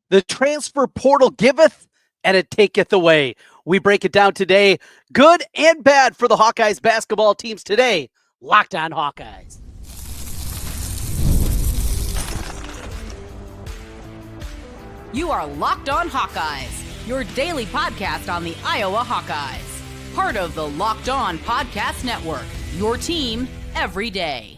The transfer portal giveth and it taketh away. We break it down today, good and bad for the Hawkeyes basketball teams today. Locked on Hawkeyes. You are Locked on Hawkeyes, your daily podcast on the Iowa Hawkeyes. Part of the Locked On Podcast Network, your team every day.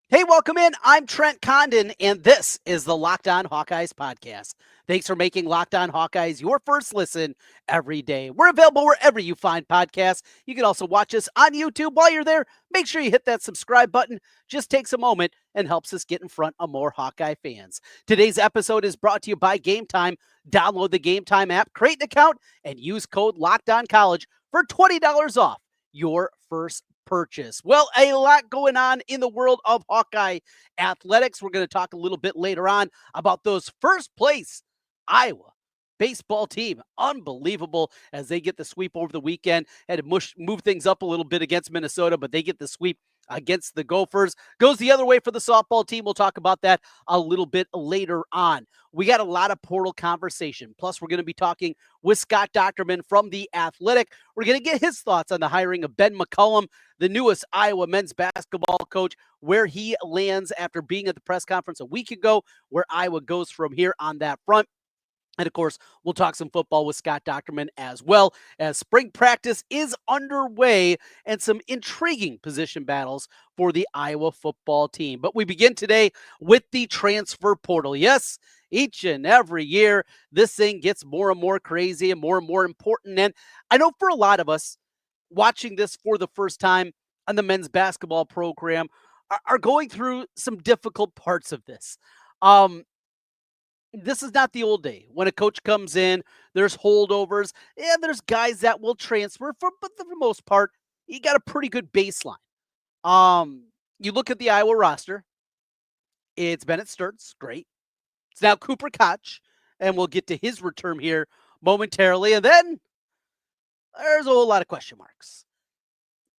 Hey, welcome in. I'm Trent Condon, and this is the Locked On Hawkeyes podcast. Thanks for making Locked On Hawkeyes your first listen every day. We're available wherever you find podcasts. You can also watch us on YouTube. While you're there, make sure you hit that subscribe button. Just takes a moment and helps us get in front of more Hawkeye fans. Today's episode is brought to you by Game Time. Download the Game Time app, create an account, and use code LOCKEDONCollege for $20 off your first purchase. Well, a lot going on in the world of Hawkeye athletics. We're going to talk a little bit later on about those first place Iowa baseball team. Unbelievable as they get the sweep over the weekend. Had to move things up a little bit against Minnesota, but they get the sweep against the Gophers. Goes the other way for the softball team. We'll talk about that a little bit later on. We got a lot of portal conversation. Plus, we're going to be talking with Scott Dochterman from The Athletic. We're going to get his thoughts on the hiring of Ben McCollum, the newest Iowa men's basketball coach, where he lands after being at the press conference a week ago, where Iowa goes from here on that front. And, of course, we'll talk some football with Scott Dochterman as well, as spring practice is underway and some intriguing position battles for the Iowa football team. But we begin today with the transfer portal. Yes, each and every year, this thing gets more and more crazy and more important. And I know for a lot of us watching this for the first time on the men's basketball program are going through some difficult parts of this. This is not the old day when a coach comes in, there's holdovers, and there's guys that will transfer but for the most part, you got a pretty good baseline. You look at the Iowa roster, it's Bennett Sturtz, great. It's now Cooper Koch, and we'll get to his return here momentarily, and then there's a whole lot of question marks.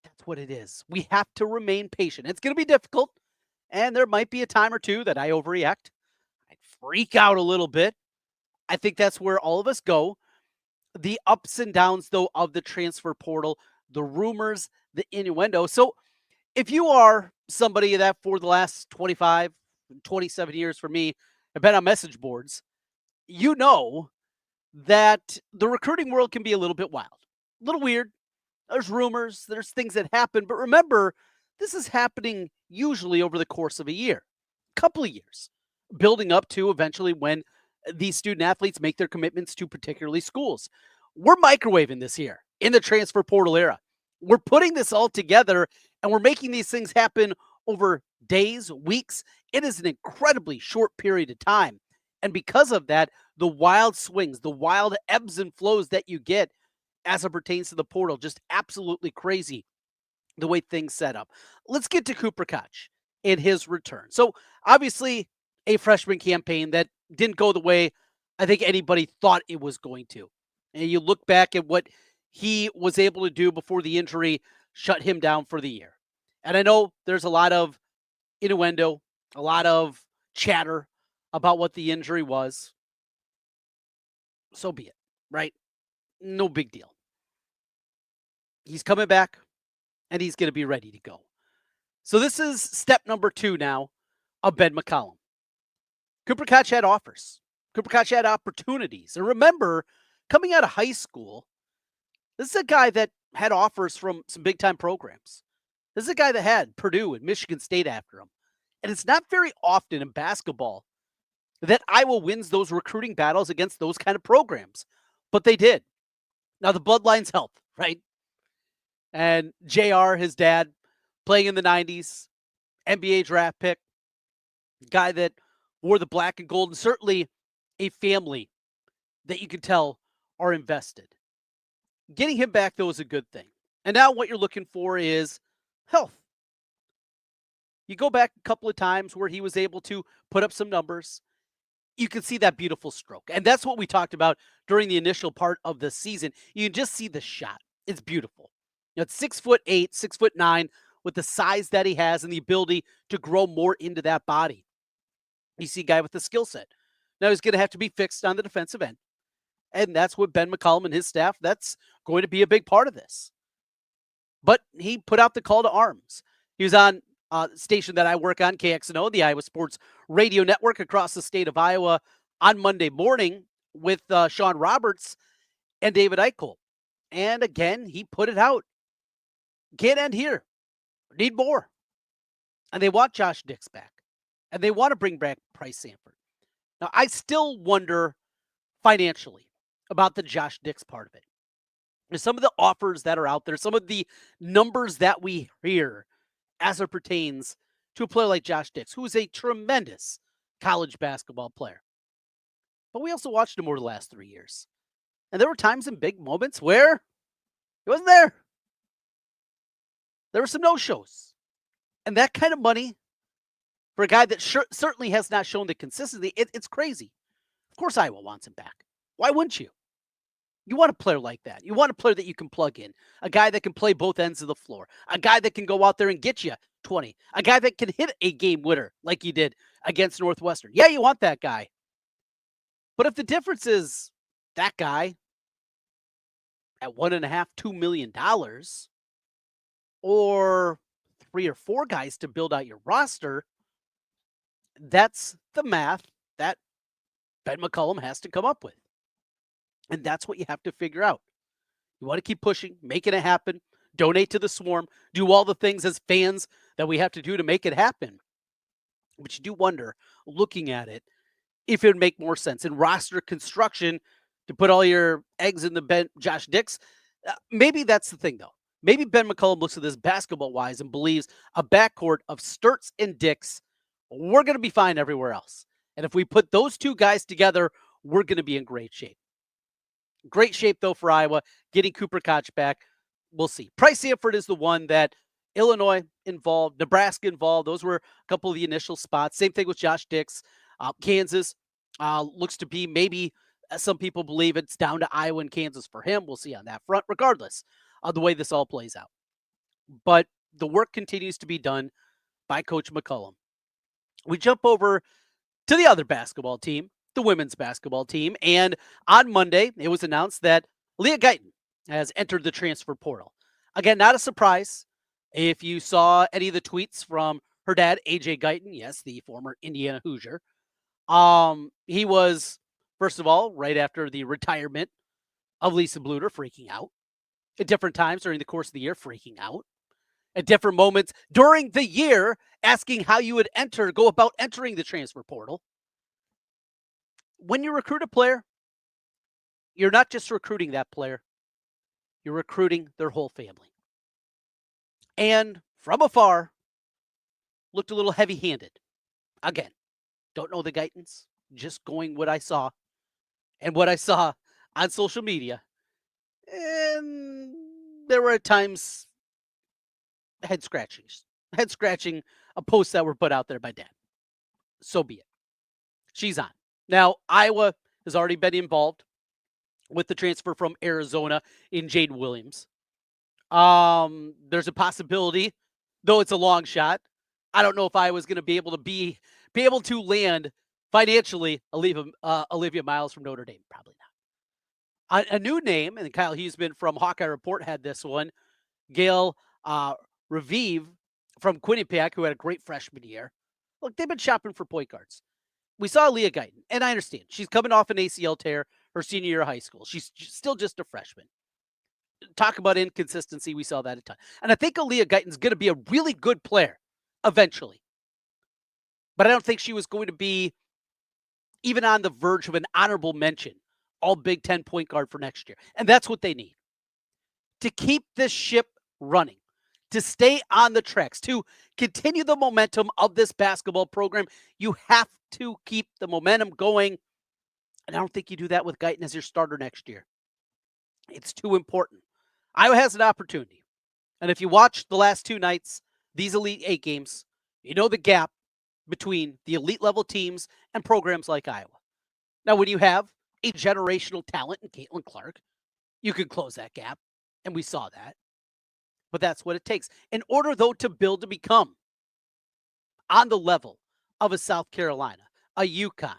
That's what it is. We have to remain patient. It's going to be difficult, and there might be a time or two that I overreact. I freak out a little bit. I think that's where all of us go. The ups and downs, though, of the transfer portal, the rumors, the innuendo. So if you are somebody that for the last 25, 27 years for me have been on message boards, you know that the recruiting world can be a little bit wild, a little weird. There's rumors, there's things that happen. But remember, this is happening usually over the course of a year, a couple of years, building up to eventually when these student athletes make their commitments to particularly schools. We're microwaving this here in the transfer portal era. We're putting this all together and we're making these things happen over days, weeks. It is an incredibly short period of time. And because of that, the wild swings, the wild ebbs and flows that you get as it pertains to the portal, just absolutely crazy the way things set up. Let's get to Cooper Koch and his return. So obviously a freshman campaign that didn't go the way I think anybody thought it was going to. And you look back at what he was able to do before the injury shut him down for the year. And I know there's a lot of innuendo, a lot of chatter about what the injury was. So be it, right? No big deal. He's coming back and he's going to be ready to go. So this is step number 2 now of Ben McCollum. Cooper Koch had offers. Cooper Koch had opportunities. And remember, coming out of high school, this is a guy that had offers from some big-time programs. This is a guy that had Purdue and Michigan State after him. And it's not very often in basketball that Iowa wins those recruiting battles against those kind of programs. But they did. Now, the bloodlines help, right? And JR, his dad, playing in the 90s, NBA draft pick, guy that wore the black and gold, and certainly a family that you can tell are invested. Getting him back, though, is a good thing. And now what you're looking for is health. You go back a couple of times where he was able to put up some numbers. You can see that beautiful stroke. And that's what we talked about during the initial part of the season. You can just see the shot. It's beautiful. You know, it's 6'8", 6'9", with the size that he has and the ability to grow more into that body. You see a guy with the skill set. Now he's going to have to be fixed on the defensive end. And that's what Ben McCollum and his staff, that's going to be a big part of this. But he put out the call to arms. He was on a station that I work on, KXNO, the Iowa Sports Radio Network across the state of Iowa on Monday morning with Sean Roberts and David Eichel. And again, he put it out. Can't end here. Need more. And they want Josh Dix back. And they want to bring back Price Sanford. Now, I still wonder financially about the Josh Dix part of it. There's some of the offers that are out there, some of the numbers that we hear as it pertains to a player like Josh Dix, who is a tremendous college basketball player. But we also watched him over the last 3 years. And there were times in big moments where he wasn't there. There were some no-shows. And that kind of money for a guy that certainly has not shown the consistency, it's crazy. Of course Iowa wants him back. Why wouldn't you? You want a player like that. You want a player that you can plug in, a guy that can play both ends of the floor, a guy that can go out there and get you 20, a guy that can hit a game winner like he did against Northwestern. Yeah, you want that guy. But if the difference is that guy at $1.5, $2 million, or 3 or 4 guys to build out your roster, that's the math that Ben McCollum has to come up with. And that's what you have to figure out. You want to keep pushing, making it happen, donate to the Swarm, do all the things as fans that we have to do to make it happen. But you do wonder, looking at it, if it would make more sense in roster construction to put all your eggs in the Josh Dix. Maybe that's the thing, though. Maybe Ben McCollum looks at this basketball-wise and believes a backcourt of Sturtz and Dix, we're going to be fine everywhere else. And if we put those two guys together, we're going to be in great shape. Great shape, though, for Iowa. Getting Cooper Koch back, we'll see. Price Sanford is the one that Illinois involved, Nebraska involved. Those were a couple of the initial spots. Same thing with Josh Dix. Kansas looks to be maybe, some people believe it's down to Iowa and Kansas for him. We'll see on that front, regardless of the way this all plays out. But the work continues to be done by Coach McCollum. We jump over to the other basketball team, the women's basketball team. And on Monday, it was announced that Aaliyah Guyton has entered the transfer portal. Again, not a surprise. If you saw any of the tweets from her dad, AJ Guyton, yes, the former Indiana Hoosier, he was, first of all, right after the retirement of Lisa Bluter, freaking out. At different times during the course of the year, freaking out. At different moments during the year, asking how you would go about entering the transfer portal. When you recruit a player, you're not just recruiting that player, you're recruiting their whole family. And from afar, looked a little heavy-handed. Again, don't know the Guytons, just going what I saw and what I saw on social media. And there were at times head scratching posts that were put out there by Dad. So be it. She's on. Now, Iowa has already been involved with the transfer from Arizona in Jade Williams. There's a possibility, though it's a long shot. I don't know if Iowa's going to be able to land financially Olivia Miles from Notre Dame. Probably not. A new name, and Kyle Huseman from Hawkeye Report had this one. Gail Revive from Quinnipiac, who had a great freshman year. Look, they've been shopping for point guards. We saw Aaliyah Guyton, and I understand. She's coming off an ACL tear her senior year of high school. She's still just a freshman. Talk about inconsistency. We saw that a ton. And I think Aaliyah Guyton's going to be a really good player eventually. But I don't think she was going to be even on the verge of an honorable mention, all Big Ten point guard for next year. And that's what they need. To keep this ship running, to stay on the tracks, to continue the momentum of this basketball program, you have to keep the momentum going. And I don't think you do that with Guyton as your starter next year. It's too important. Iowa has an opportunity. And if you watch the last 2 nights, these Elite 8 games, you know the gap between the elite level teams and programs like Iowa. Now, when you have a generational talent in Caitlin Clark, you can close that gap. And we saw that. But that's what it takes. In order, though, to build to become on the level of a South Carolina, a UConn,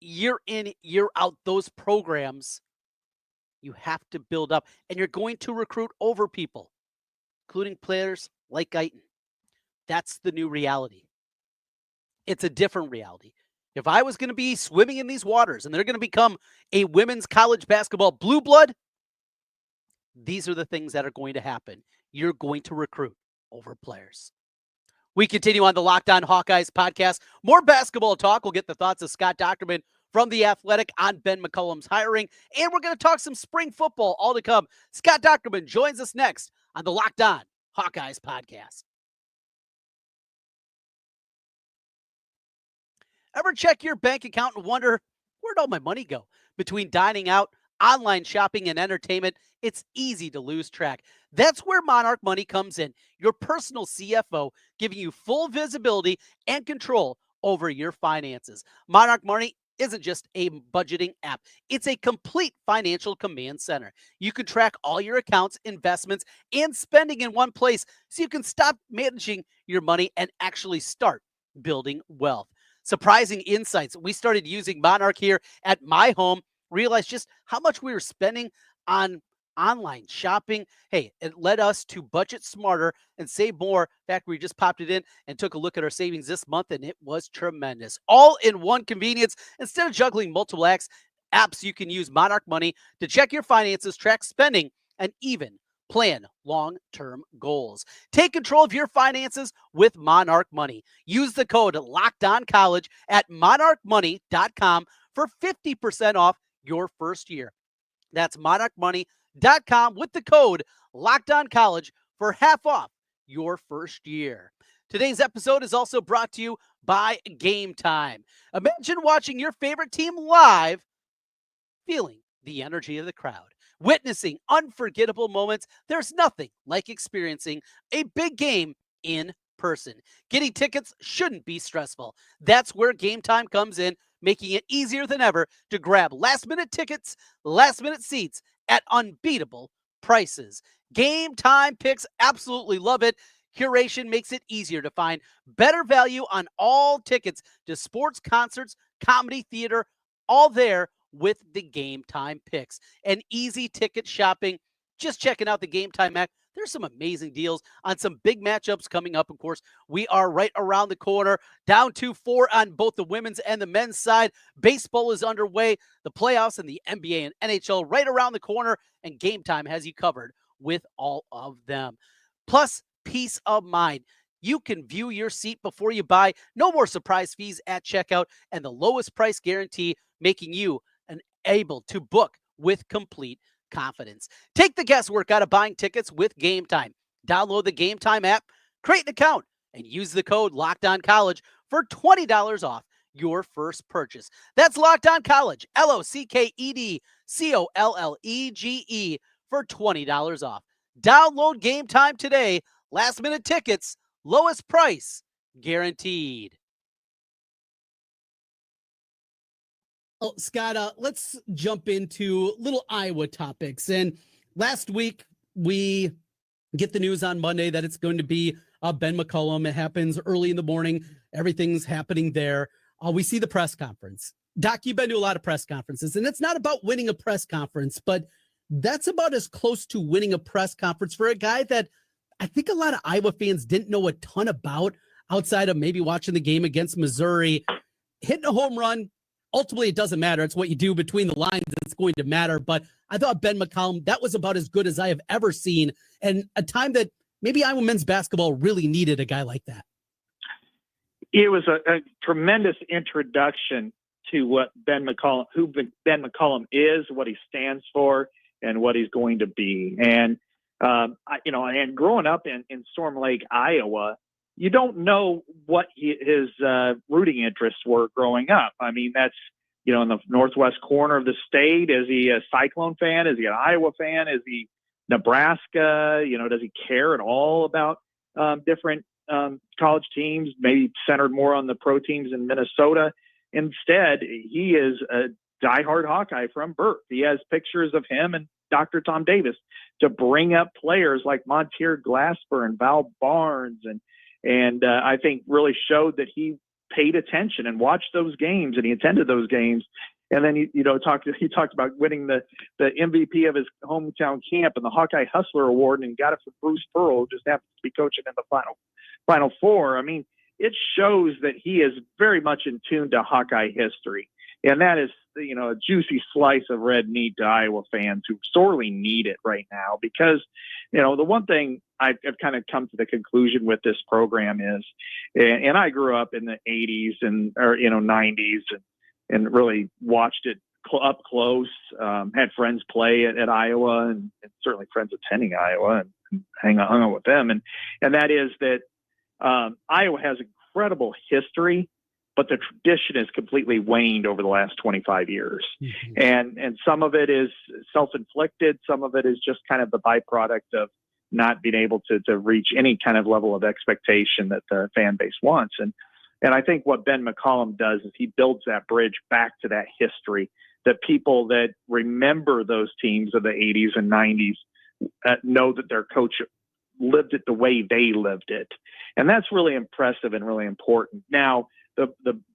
year in, year out, those programs, you have to build up, and you're going to recruit over people, including players like Guyton. That's the new reality. It's a different reality. If I was going to be swimming in these waters and they're going to become a women's college basketball blue blood, these are the things that are going to happen. You're going to recruit over players. We continue on the Locked On Hawkeyes podcast. More basketball talk. We'll get the thoughts of Scott Dochterman from The Athletic on Ben McCollum's hiring. And we're going to talk some spring football, all to come. Scott Dochterman joins us next on the Locked On Hawkeyes podcast. Ever check your bank account and wonder, where'd all my money go? Between dining out, online shopping, and entertainment, it's easy to lose track. That's where Monarch Money comes in, your personal CFO, giving you full visibility and control over your finances. Monarch Money isn't just a budgeting app. It's a complete financial command center. You can track all your accounts, investments, and spending in one place so you can stop managing your money and actually start building wealth. Surprising insights. We started using Monarch here at my home, realized just how much we were spending on online shopping. Hey, it led us to budget smarter and save more. In fact, we just popped it in and took a look at our savings this month, and it was tremendous. All in one convenience. Instead of juggling multiple apps, you can use Monarch Money to check your finances, track spending, and even plan long-term goals. Take control of your finances with Monarch Money. Use the code LOCKEDONCollege at monarchmoney.com for 50% off your first year. That's monarchmoney.com with the code LOCKEDONCollege for half off your first year. Today's episode is also brought to you by Game Time. Imagine watching your favorite team live, feeling the energy of the crowd, witnessing unforgettable moments. There's nothing like experiencing a big game in person. Getting tickets shouldn't be stressful. That's where Game Time comes in, making it easier than ever to grab last-minute tickets, last-minute seats at unbeatable prices. Game Time picks absolutely love it. Curation makes it easier to find better value on all tickets to sports, concerts, comedy, theater, all there with the Game Time picks. And easy ticket shopping, just checking out the Game Time app. There's some amazing deals on some big matchups coming up. Of course, we are right around the corner, down 2-4 on both the women's and the men's side. Baseball is underway, the playoffs and the NBA and NHL right around the corner, and Game Time has you covered with all of them. Plus, peace of mind. You can view your seat before you buy. No more surprise fees at checkout, and the lowest price guarantee, making you able to book with complete confidence. Take the guesswork out of buying tickets with Game Time. Download the Game Time app, create an account, and use the code LOCKEDONCollege for $20 off your first purchase. That's Locked On College, LOCKEDCOLLEGE for $20 off. Download Game Time today. Last minute tickets, lowest price guaranteed. Well, Scott, let's jump into little Iowa topics. And last week, we get the news on Monday that it's going to be Ben McCollum. It happens early in the morning. Everything's happening there. We see the press conference. Doc, you've been to a lot of press conferences, and it's not about winning a press conference, but that's about as close to winning a press conference for a guy that I think a lot of Iowa fans didn't know a ton about outside of maybe watching the game against Missouri. Hitting a home run, ultimately, it doesn't matter. It's what you do between the lines that's going to matter. But I thought Ben McCollum, that was about as good as I have ever seen. And a time that maybe Iowa men's basketball really needed a guy like that. It was a tremendous introduction to what Ben McCollum, who Ben McCollum is, what he stands for, and what he's going to be. And, and growing up in Storm Lake, Iowa, you don't know what his rooting interests were growing up. I mean, that's, in the northwest corner of the state. Is he a Cyclone fan? Is he an Iowa fan? Is he Nebraska? Does he care at all about different college teams, maybe centered more on the pro teams in Minnesota? Instead, he is a diehard Hawkeye from birth. He has pictures of him and Dr. Tom Davis to bring up players like Montier Glasper and Val Barnes, and I think really showed that he paid attention and watched those games, and he attended those games And then he talked about winning the MVP of his hometown camp and the Hawkeye Hustler Award, and got it from Bruce Pearl, who just happens to be coaching in the Final Four. I mean, it shows that he is very much in tune to Hawkeye history, and that is, a juicy slice of red meat to Iowa fans who sorely need it right now. Because, the one thing I've kind of come to the conclusion with this program is, and I grew up in the 80s and 90s and really watched it up close. Had friends play at Iowa, and certainly friends attending Iowa, and hung out with them. And that is that Iowa has incredible history, but the tradition has completely waned over the last 25 years. Mm-hmm. And some of it is self-inflicted. Some of it is just kind of the byproduct of not being able to reach any kind of level of expectation that the fan base wants. And I think what Ben McCollum does is he builds that bridge back to that history, that people that remember those teams of the 80s and 90s know that their coach lived it the way they lived it. And that's really impressive and really important. Now,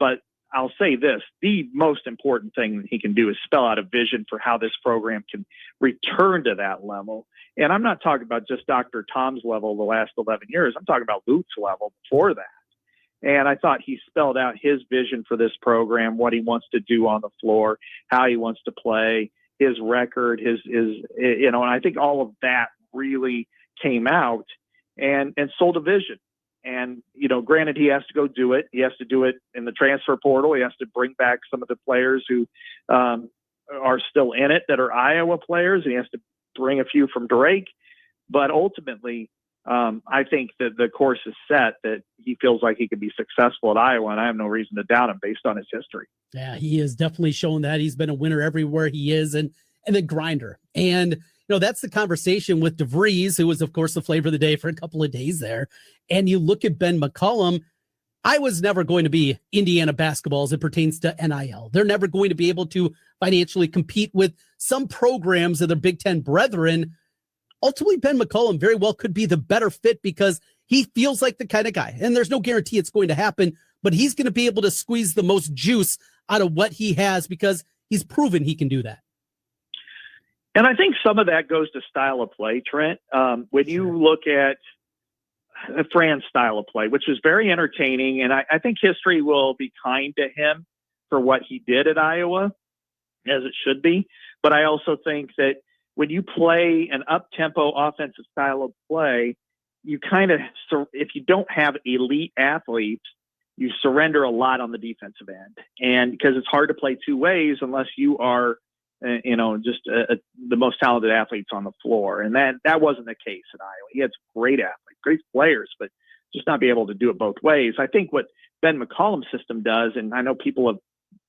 but I'll say this, the most important thing that he can do is spell out a vision for how this program can return to that level. And I'm not talking about just Dr. Tom's level the last 11 years. I'm talking about Luke's level before that. And I thought he spelled out his vision for this program, what he wants to do on the floor, how he wants to play, his record, and I think all of that really came out and sold a vision. And, granted, he has to go do it. He has to do it in the transfer portal. He has to bring back some of the players who are still in it that are Iowa players. And he has to bring a few from Drake. But ultimately, I think that the course is set, that he feels like he could be successful at Iowa, and I have no reason to doubt him based on his history. Yeah, he has definitely shown that. He's been a winner everywhere he is, and a grinder. And that's the conversation with DeVries, who was, of course, the flavor of the day for a couple of days there. And you look at Ben McCollum, I was never going to be Indiana basketball as it pertains to NIL. They're never going to be able to financially compete with some programs of their Big Ten brethren. Ultimately, Ben McCollum very well could be the better fit because he feels like the kind of guy, and there's no guarantee it's going to happen, but he's going to be able to squeeze the most juice out of what he has because he's proven he can do that. And I think some of that goes to style of play, Trent. When you look at Fran's style of play, which is very entertaining, and I think history will be kind to him for what he did at Iowa, as it should be. But I also think that when you play an up-tempo offensive style of play, you kind of, if you don't have elite athletes, you surrender a lot on the defensive end. And because it's hard to play two ways unless you are, the most talented athletes on the floor. And that wasn't the case at Iowa. He had some great athletes, great players, but just not be able to do it both ways. I think what Ben McCollum's system does, and I know people have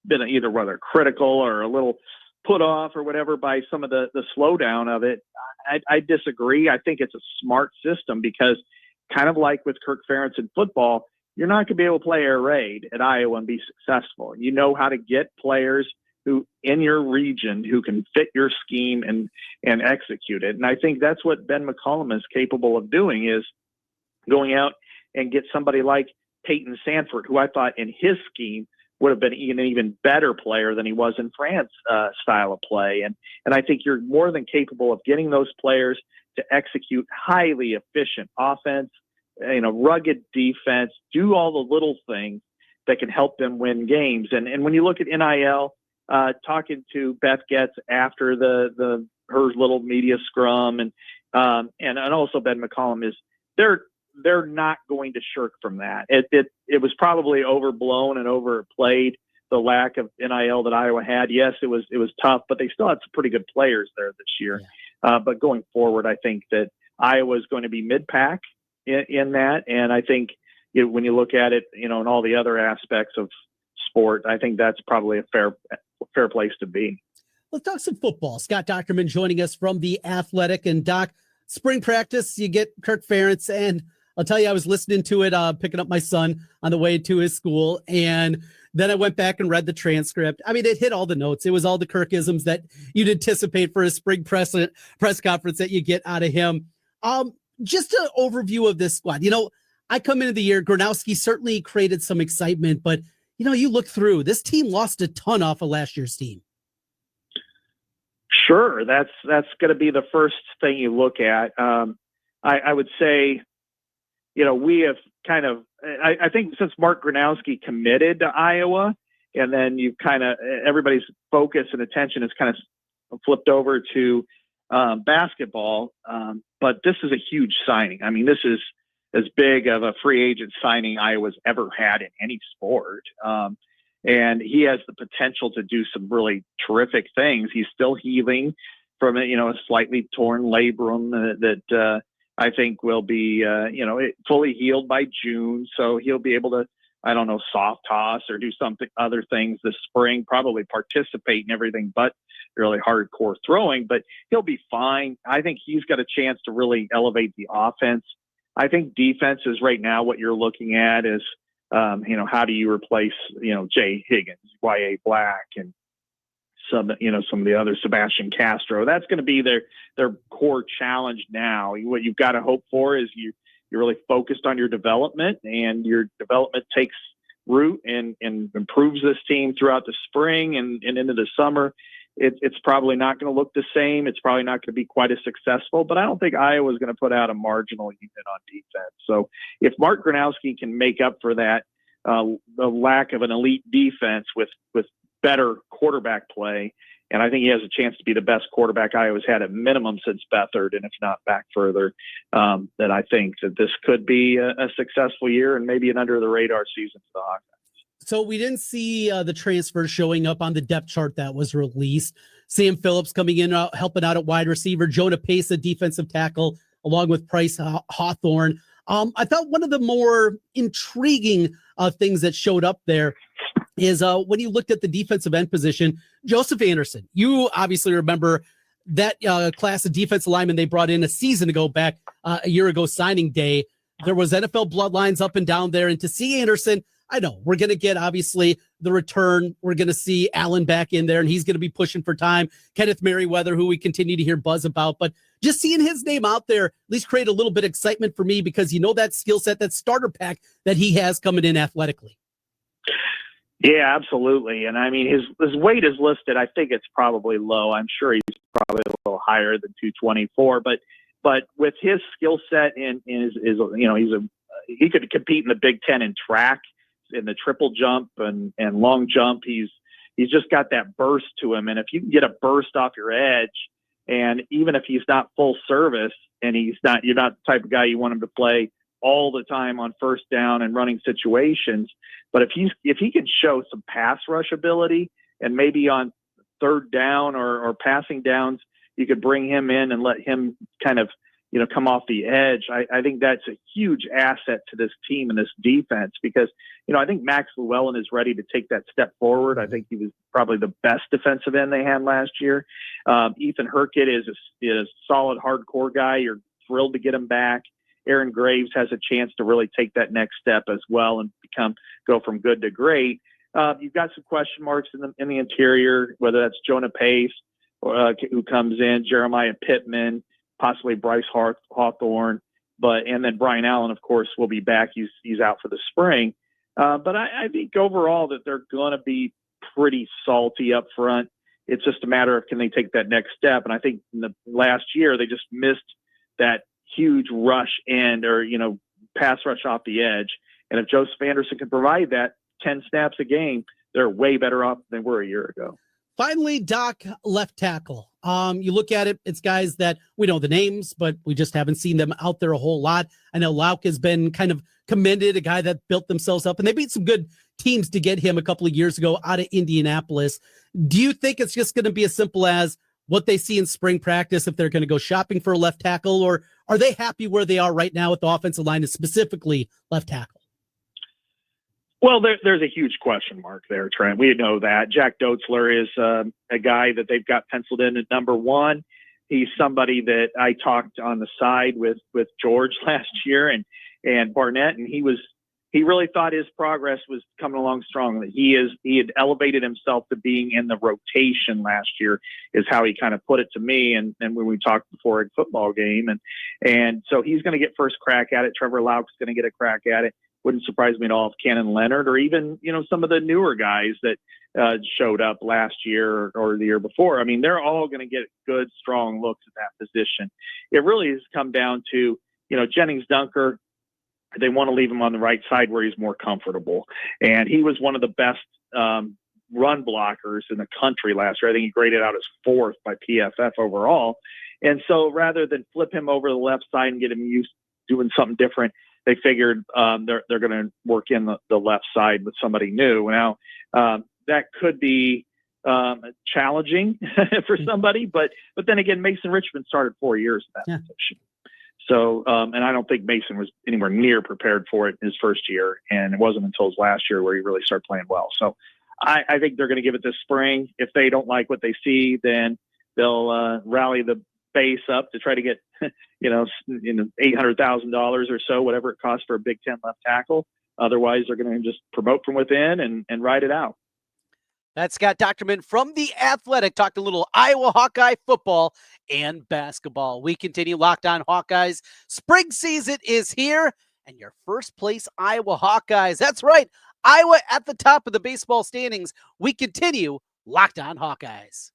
been either whether critical or a little put off or whatever by some of the slowdown of it. I disagree. I think it's a smart system because kind of like with Kirk Ferentz in football, you're not going to be able to play air raid at Iowa and be successful. You know how to get players who in your region who can fit your scheme and execute it. And I think that's what Ben McCollum is capable of doing, is going out and get somebody like Peyton Sanford, who I thought in his scheme would have been an even better player than he was in Fran's style of play. And I think you're more than capable of getting those players to execute highly efficient offense, rugged defense, do all the little things that can help them win games. And when you look at NIL, talking to Beth Getz after her little media scrum and also Ben McCollum, is they're not going to shirk from that. It was probably overblown and overplayed, the lack of NIL that Iowa had. Yes, it was tough, but they still had some pretty good players there this year. Yeah. But going forward, I think that Iowa is going to be mid-pack in that. And I think when you look at it, in all the other aspects of sport, I think that's probably a fair place to be. Let's talk some football. Scott Dochterman joining us from The Athletic. And Doc, spring practice, you get Kirk Ferentz, and I'll tell you, I was listening to it, picking up my son on the way to his school, and then I went back and read the transcript. I mean, it hit all the notes. It was all the Kirkisms that you'd anticipate for a spring press conference that you get out of him. Just an overview of this squad. I come into the year, Gronowski certainly created some excitement, but you look through, this team lost a ton off of last year's team. Sure, that's going to be the first thing you look at. I would say, we have kind of, I think since Mark Gronowski committed to Iowa, and then you kind of, everybody's focus and attention is kind of flipped over to basketball. But this is a huge signing. I mean, this is as big of a free agent signing Iowa's ever had in any sport. And he has the potential to do some really terrific things. He's still healing from a slightly torn labrum that I think will be, fully healed by June. So he'll be able to, soft toss or do other things this spring, probably participate in everything but really hardcore throwing, but he'll be fine. I think he's got a chance to really elevate the offense. I think defense is right now what you're looking at is, how do you replace, Jay Higgins, Y.A. Black, and some of the other Sebastian Castro. That's going to be their core challenge now. What you've got to hope for is you're really focused on your development, and your development takes root and improves this team throughout the spring and into the summer. It's probably not going to look the same. It's probably not going to be quite as successful, but I don't think Iowa's going to put out a marginal unit on defense. So if Mark Gronowski can make up for that, the lack of an elite defense with better quarterback play, and I think he has a chance to be the best quarterback Iowa's had at minimum since Beathard, and if not back further, that I think that this could be a successful year and maybe an under-the-radar season for the Hawkeyes. So we didn't see the transfer showing up on the depth chart that was released. Sam Phillips coming in, helping out at wide receiver. Jonah Pace, a defensive tackle, along with Bryce Hawthorne. I thought one of the more intriguing things that showed up there is when you looked at the defensive end position, Joseph Anderson. You obviously remember that class of defensive linemen they brought in a season ago, back a year ago, signing day. There was NFL bloodlines up and down there. And to see Anderson, I know we're going to get, obviously, the return. We're going to see Allen back in there, and he's going to be pushing for time. Kenneth Merriweather, who we continue to hear buzz about. But just seeing his name out there at least create a little bit of excitement for me, because that skill set, that starter pack that he has coming in athletically. Yeah, absolutely. And I mean, his weight is listed. I think it's probably low. I'm sure he's probably a little higher than 224. But with his skill set and he could compete in the Big Ten in track, in the triple jump and long jump. He's just got that burst to him. And if you can get a burst off your edge, and even if he's not full service and you're not the type of guy you want him to play all the time on first down and running situations, but if he can show some pass rush ability, and maybe on third down or passing downs, you could bring him in and let him kind of, come off the edge. I think that's a huge asset to this team and this defense, because, I think Max Llewellyn is ready to take that step forward. I think he was probably the best defensive end they had last year. Ethan Herkett is a solid hardcore guy. You're thrilled to get him back. Aaron Graves has a chance to really take that next step as well and go from good to great. You've got some question marks in the interior, whether that's Jonah Pace who comes in, Jeremiah Pittman, possibly Bryce Hawthorne, and then Brian Allen, of course, will be back. He's out for the spring. But I think overall that they're going to be pretty salty up front. It's just a matter of, can they take that next step? And I think in the last year, they just missed that huge rush end or, pass rush off the edge. And if Joseph Anderson can provide that 10 snaps a game, they're way better off than they were a year ago. Finally, Doc, left tackle. You look at it, it's guys that we know the names, but we just haven't seen them out there a whole lot. I know Lauk has been kind of commended, a guy that built themselves up, and they beat some good teams to get him a couple of years ago out of Indianapolis. Do you think it's just going to be as simple as what they see in spring practice, if they're going to go shopping for a left tackle, or are they happy where they are right now with the offensive line, and specifically left tackle? Well, there's a huge question mark there, Trent. We know that. Jack Dotzler is a guy that they've got penciled in at number one. He's somebody that I talked on the side with George last year and Barnett, and he really thought his progress was coming along strong. That he had elevated himself to being in the rotation last year, is how he kind of put it to me. And when we talked before a football game, and so he's going to get first crack at it. Trevor Lauk's going to get a crack at it. wouldn't surprise me at all if Cannon Leonard or even, some of the newer guys that showed up last year or the year before. I mean, they're all going to get good, strong looks at that position. It really has come down to, Jennings Dunker. They want to leave him on the right side where he's more comfortable. And he was one of the best run blockers in the country last year. I think he graded out as 4th by PFF overall. And so rather than flip him over the left side and get him used to doing something different, they figured they're going to work in the left side with somebody new. Now, that could be challenging for somebody, but then again, Mason Richmond started 4 years in that position. So, and I don't think Mason was anywhere near prepared for it in his first year, and it wasn't until his last year where he really started playing well. So I think they're going to give it this spring. If they don't like what they see, then they'll rally the base up to try to get, $800,000 or so, whatever it costs for a Big Ten left tackle. Otherwise, they're going to just promote from within and ride it out. That's Scott Dochterman from The Athletic, talked a little Iowa Hawkeye football and basketball. We continue Locked On Hawkeyes. Spring season is here, and your first place Iowa Hawkeyes. That's right, Iowa at the top of the baseball standings. We continue Locked On Hawkeyes.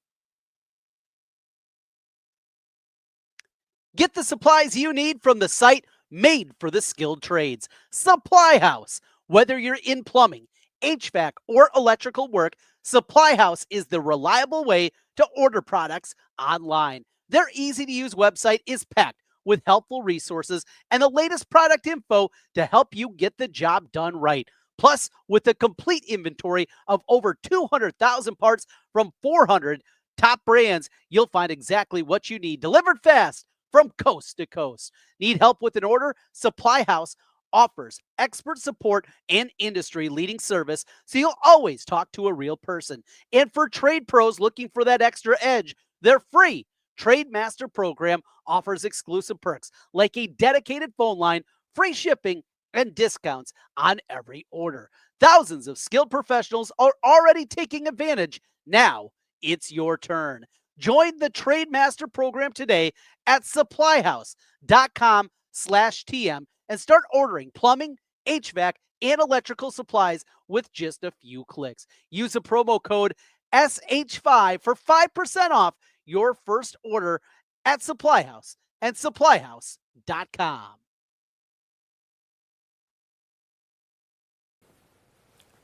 Get the supplies you need from the site made for the skilled trades. Supply House. Whether you're in plumbing, HVAC, or electrical work, Supply House is the reliable way to order products online. Their easy-to-use website is packed with helpful resources and the latest product info to help you get the job done right. Plus, with a complete inventory of over 200,000 parts from 400 top brands, you'll find exactly what you need delivered fast from coast to coast. Need help with an order? Supply House offers expert support and industry-leading service, so you'll always talk to a real person. And for trade pros looking for that extra edge, their free Trade Master program offers exclusive perks like a dedicated phone line, free shipping, and discounts on every order. Thousands of skilled professionals are already taking advantage. Now it's your turn. Join the Trade Master program today at supplyhouse.com/TM and start ordering plumbing, HVAC, and electrical supplies with just a few clicks. Use the promo code SH5 for 5% off your first order at Supply House and supplyhouse.com.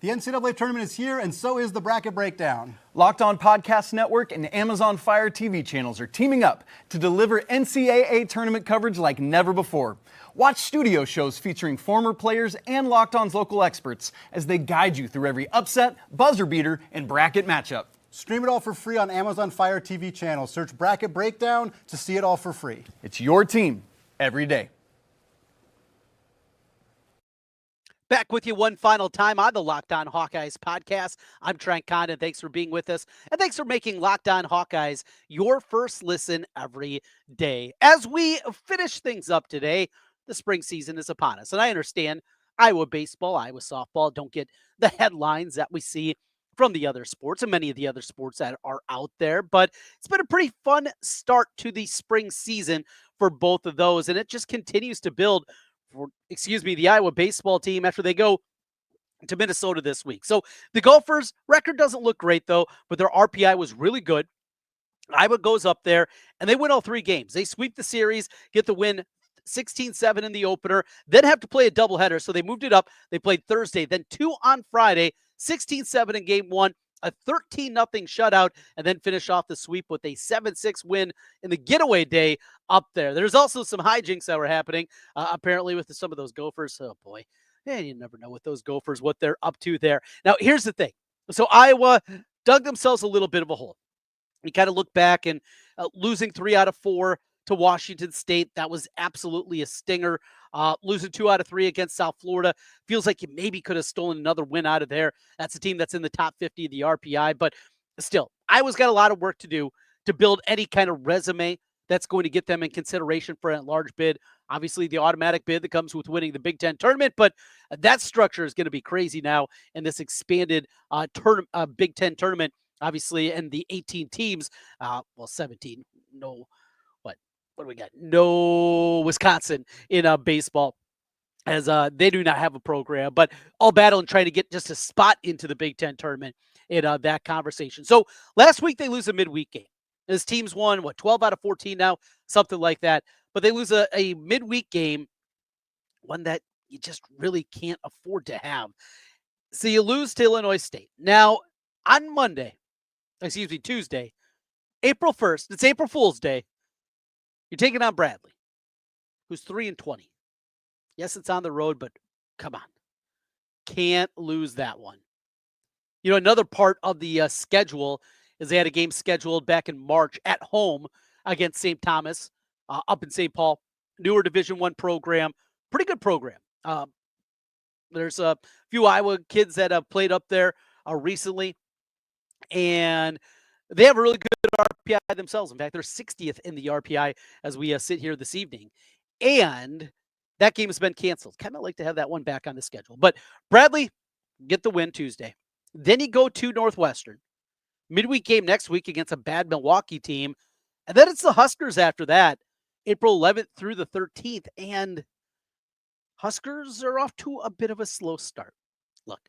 The NCAA tournament is here, and so is the bracket breakdown. Locked On Podcast Network and Amazon Fire TV channels are teaming up to deliver NCAA tournament coverage like never before. Watch studio shows featuring former players and Locked On's local experts as they guide you through every upset, buzzer beater, and bracket matchup. Stream it all for free on Amazon Fire TV channel. Search Bracket Breakdown to see it all for free. It's your team every day. Back with you one final time on the Locked On Hawkeyes podcast. I'm Trent Condon. Thanks for being with us. And thanks for making Locked On Hawkeyes your first listen every day. As we finish things up today, the spring season is upon us. And I understand Iowa baseball, Iowa softball don't get the headlines that we see from the other sports and many of the other sports that are out there. But it's been a pretty fun start to the spring season for both of those. And it just continues to build for, the Iowa baseball team after they go to Minnesota this week. So the Gophers' record doesn't look great, though, but their RPI was really good. Iowa goes up there, and they win all 3 games. They sweep the series, get the win 16-7 in the opener, then have to play a doubleheader, so they moved it up. They played Thursday, then 2 on Friday, 16-7 in game 1, a 13-0 shutout, and then finish off the sweep with a 7-6 win in the getaway day up there. There's also some hijinks that were happening, apparently, with some of those Gophers. Oh, boy. Man, you never know with those Gophers what they're up to there. Now, here's the thing. So Iowa dug themselves a little bit of a hole. You kind of look back and losing 3 out of 4 to Washington State. That was absolutely a stinger. Losing 2 out of 3 against South Florida. Feels like you maybe could have stolen another win out of there. That's a team that's in the top 50 of the RPI. But still, Iowa's got a lot of work to do to build any kind of resume that's going to get them in consideration for a large bid. Obviously, the automatic bid that comes with winning the Big Ten tournament, but that structure is going to be crazy now in this expanded Big Ten tournament, obviously, and the 18 teams, 17, no, what do we got? No Wisconsin in baseball. as they do not have a program, but all battling trying to get just a spot into the Big Ten tournament in that conversation. So last week they lose a midweek game. This team's won, 12 out of 14 now, something like that. But they lose a midweek game, one that you just really can't afford to have. So you lose to Illinois State. Now, on Tuesday, April 1st, it's April Fool's Day, you're taking on Bradley, who's 3-20. Yes, it's on the road, but come on. Can't lose that one. Another part of the schedule is they had a game scheduled back in March at home against St. Thomas up in St. Paul. Newer Division I program. Pretty good program. There's a few Iowa kids that have played up there recently, and they have a really good RPI themselves. In fact, they're 60th in the RPI as we sit here this evening. And that game has been canceled. Kind of like to have that one back on the schedule. But Bradley, get the win Tuesday. Then you go to Northwestern. Midweek game next week against a bad Milwaukee team. And then it's the Huskers after that, April 11th through the 13th. And Huskers are off to a bit of a slow start. Look,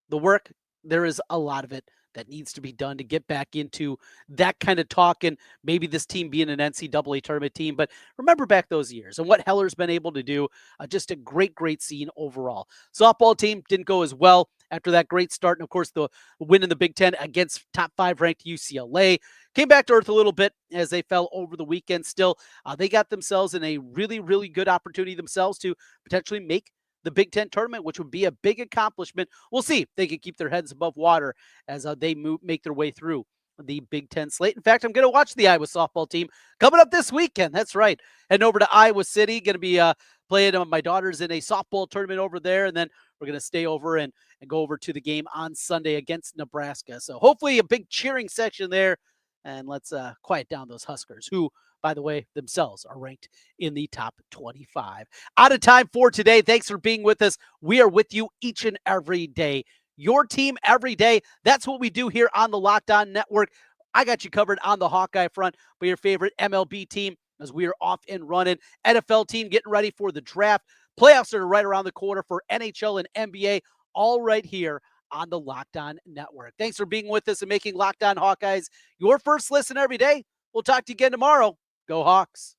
the work, there is a lot of it that needs to be done to get back into that kind of talk and maybe this team being an NCAA tournament team. But remember back those years and what Heller's been able to do. Just a great scene overall. Softball team didn't go as well after that great start. And of course, the win in the Big Ten against top 5 ranked UCLA came back to earth a little bit as they fell over the weekend. Still, they got themselves in a really good opportunity themselves to potentially make the Big Ten tournament, which would be a big accomplishment. We'll see if they can keep their heads above water as they make their way through the Big Ten slate. In fact, I'm going to watch the Iowa softball team coming up this weekend. That's right. Heading over to Iowa City. Going to be playing my daughters in a softball tournament over there. And then we're going to stay over and go over to the game on Sunday against Nebraska. So hopefully a big cheering section there. And let's quiet down those Huskers, who, by the way, themselves are ranked in the top 25. Out of time for today. Thanks for being with us. We are with you each and every day. Your team every day. That's what we do here on the Locked On Network. I got you covered on the Hawkeye front for your favorite MLB team as we are off and running. NFL team getting ready for the draft. Playoffs are right around the corner for NHL and NBA, all right here on the Locked On Network. Thanks for being with us and making Locked On Hawkeyes your first listen every day. We'll talk to you again tomorrow. Go Hawks.